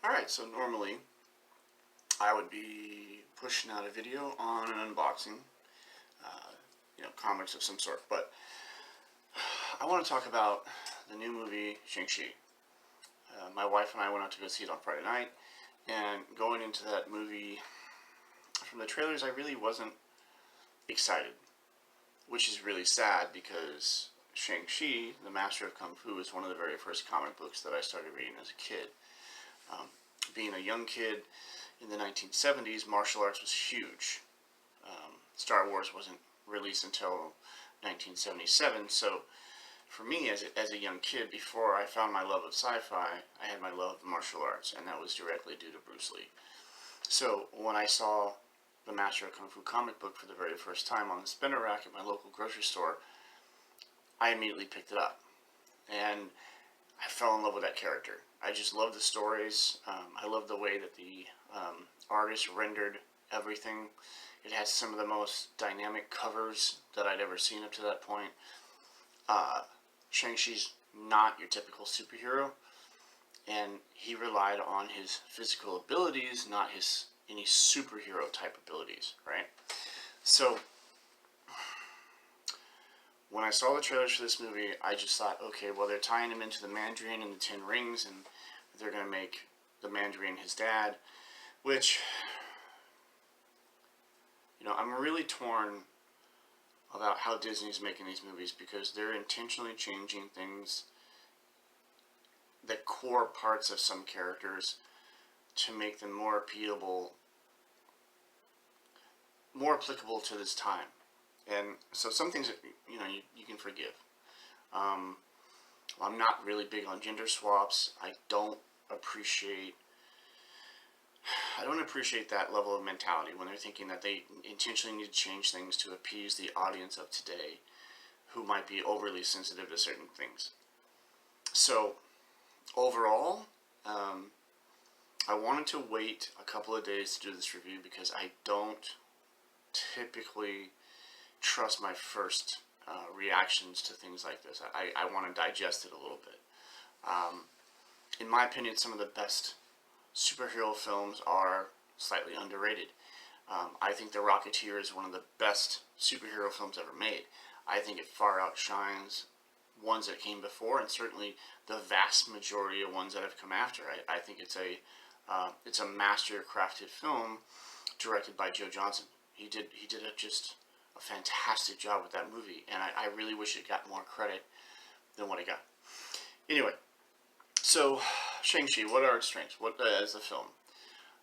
Alright, so normally I would be pushing out a video on an unboxing, comics of some sort, but I want to talk about the new movie, Shang Chi. My wife and I went out to go see it on Friday night, and going into that movie, from the trailers, I really wasn't excited, which is really sad because Shang Chi, the Master of Kung Fu, is one of the very first comic books that I started reading as a kid. Being a young kid in the 1970s, martial arts was huge. Star Wars wasn't released until 1977, so for me as a young kid, before I found my love of sci-fi, I had my love of martial arts, and that was directly due to Bruce Lee. So when I saw the Master of Kung Fu comic book for the very first time on the spinner rack at my local grocery store, I immediately picked it up, and I fell in love with that character. I just love the stories. I love the way that the artist rendered everything. It had some of the most dynamic covers that I'd ever seen up to that point. Shang-Chi's not your typical superhero, and he relied on his physical abilities, not any superhero type abilities, right? So when I saw the trailers for this movie, I just thought, okay, well, they're tying him into the Mandarin and the Ten Rings, and they're going to make the Mandarin his dad, which, I'm really torn about how Disney's making these movies, because they're intentionally changing things, the core parts of some characters, to make them more applicable to this time. And so some things that, you can forgive. I'm not really big on gender swaps. I don't appreciate that level of mentality when they're thinking that they intentionally need to change things to appease the audience of today who might be overly sensitive to certain things. So overall, I wanted to wait a couple of days to do this review because I don't typically trust my first reactions to things like this. I want to digest it a little bit. In my opinion, some of the best superhero films are slightly underrated. I think The Rocketeer is one of the best superhero films ever made. I think it far outshines ones that came before, and certainly the vast majority of ones that have come after. I think it's a master-crafted film directed by Joe Johnston. He did just a fantastic job with that movie, and I really wish it got more credit than what it got. Anyway, so Shang-Chi, what are its strengths? What is the film?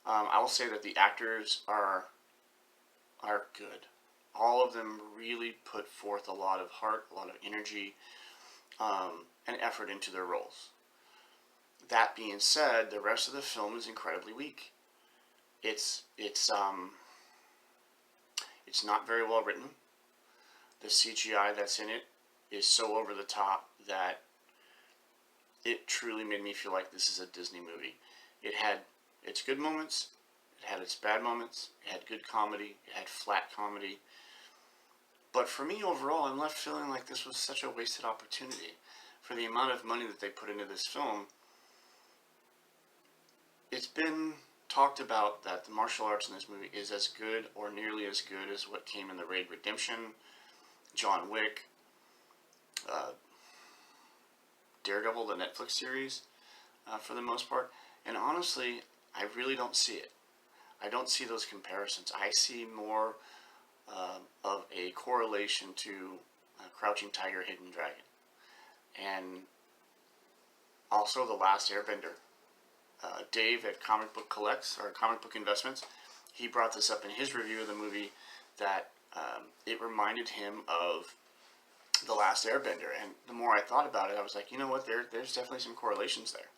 I will say that the actors are good. All of them really put forth a lot of heart, a lot of energy, and effort into their roles. That being said, the rest of the film is incredibly weak. It's not very well written. The CGI that's in it is so over the top that it truly made me feel like this is a Disney movie. It had its good moments, it had its bad moments, it had good comedy, it had flat comedy. But for me overall, I'm left feeling like this was such a wasted opportunity. For the amount of money that they put into this film, it's been talked about that the martial arts in this movie is as good or nearly as good as what came in The Raid Redemption, John Wick, Daredevil, the Netflix series, for the most part. And honestly, I really don't see it. I don't see those comparisons. I see more of a correlation to Crouching Tiger, Hidden Dragon. And also The Last Airbender. Dave at Comic Book Collects, or Comic Book Investments, he brought this up in his review of the movie, that it reminded him of The Last Airbender. And the more I thought about it, I was like, you know what, there's definitely some correlations there.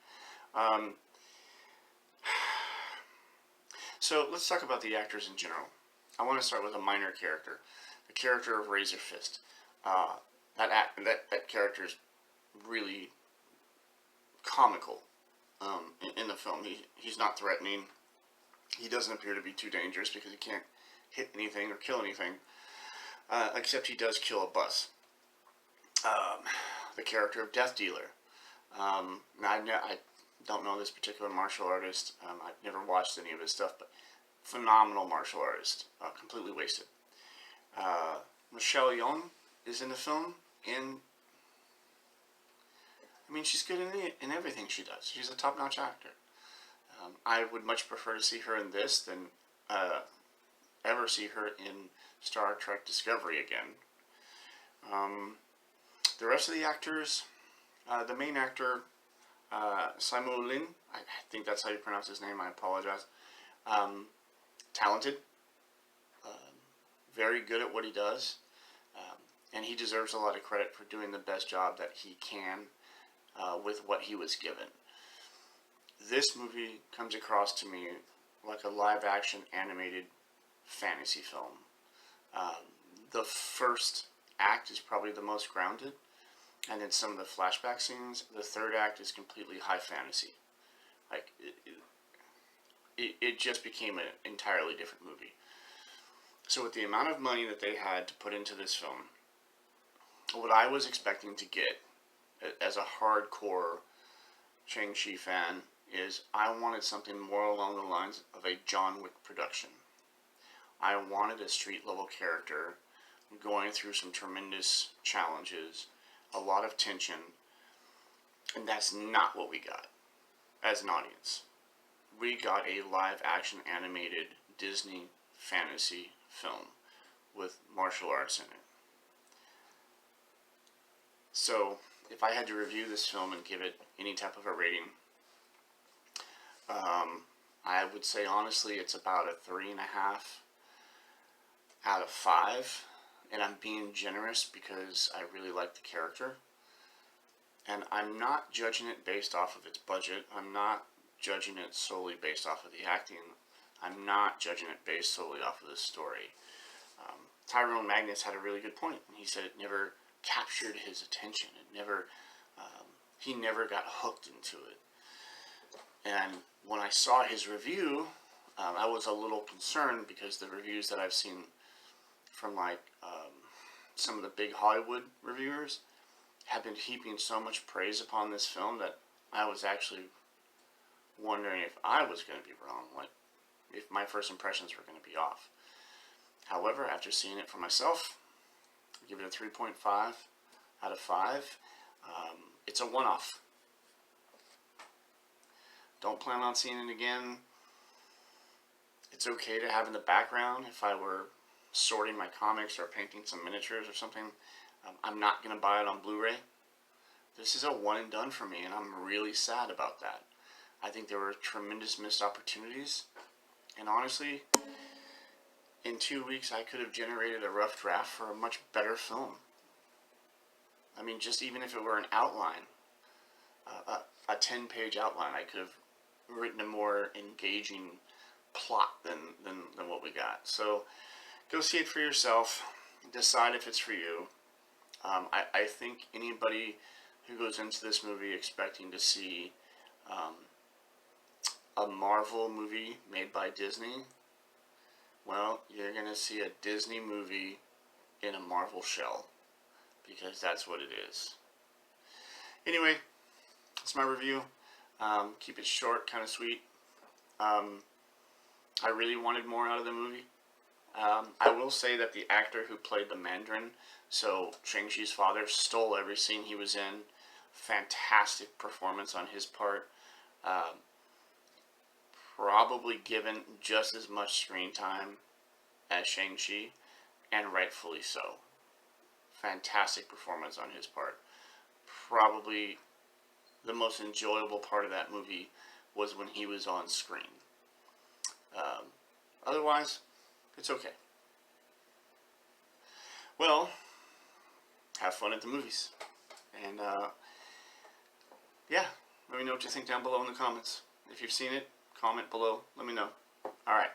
So let's talk about the actors in general. I want to start with a minor character, the character of Razor Fist. That character is really comical in the film. He's not threatening. He doesn't appear to be too dangerous because he can't hit anything or kill anything, except he does kill a bus. The character of Death Dealer. I don't know this particular martial artist. I've never watched any of his stuff, but phenomenal martial artist. Completely wasted. Michelle Yeoh is in the film, and I mean, she's good in everything she does. She's a top-notch actor. I would much prefer to see her in this than ever see her in Star Trek Discovery again. The rest of the actors, the main actor, Simu Lin, I think that's how you pronounce his name, I apologize. Talented, very good at what he does, and he deserves a lot of credit for doing the best job that he can with what he was given. This movie comes across to me like a live-action animated fantasy film. The first act is probably the most grounded, and then some of the flashback scenes. The third act is completely high fantasy. Like it just became an entirely different movie. So with the amount of money that they had to put into this film, what I was expecting to get as a hardcore Shang-Chi fan is I wanted something more along the lines of a John Wick production. I wanted a street-level character going through some tremendous challenges, a lot of tension, and that's not what we got as an audience. We got a live-action animated Disney fantasy film with martial arts in it. So, if I had to review this film and give it any type of a rating, I would say honestly it's about a 3.5 out of 5, and I'm being generous because I really like the character, and I'm not judging it based off of its budget. I'm not judging it solely based off of the acting. I'm not judging it based solely off of the story. Tyrone Magnus had a really good point, and he said it never captured his attention. He never got hooked into it. And when I saw his review, I was a little concerned because the reviews that I've seen from some of the big Hollywood reviewers have been heaping so much praise upon this film that I was actually wondering if I was going to be wrong, like if my first impressions were going to be off. However, after seeing it for myself, I give it a 3.5 out of 5. It's a one-off. Don't plan on seeing it again. It's okay to have in the background if I were sorting my comics or painting some miniatures or something. I'm not going to buy it on Blu-ray. This is a one and done for me, and I'm really sad about that. I think there were tremendous missed opportunities, and honestly, in 2 weeks I could have generated a rough draft for a much better film. I mean, just even if it were an outline, a 10-page outline, I could have written a more engaging plot than what we got. So go see it for yourself. Decide if it's for you. I think anybody who goes into this movie expecting to see a Marvel movie made by Disney, well, you're going to see a Disney movie in a Marvel shell, because that's what it is. Anyway, that's my review. Keep it short, kind of sweet. I really wanted more out of the movie. I will say that the actor who played the Mandarin, so Shang-Chi's father, stole every scene he was in. Fantastic performance on his part. Probably given just as much screen time as Shang-Chi, and rightfully so. Fantastic performance on his part. Probably the most enjoyable part of that movie was when he was on screen. Otherwise, it's okay. Well, have fun at the movies. And, yeah, let me know what you think down below in the comments. If you've seen it, comment below. Let me know. Alright.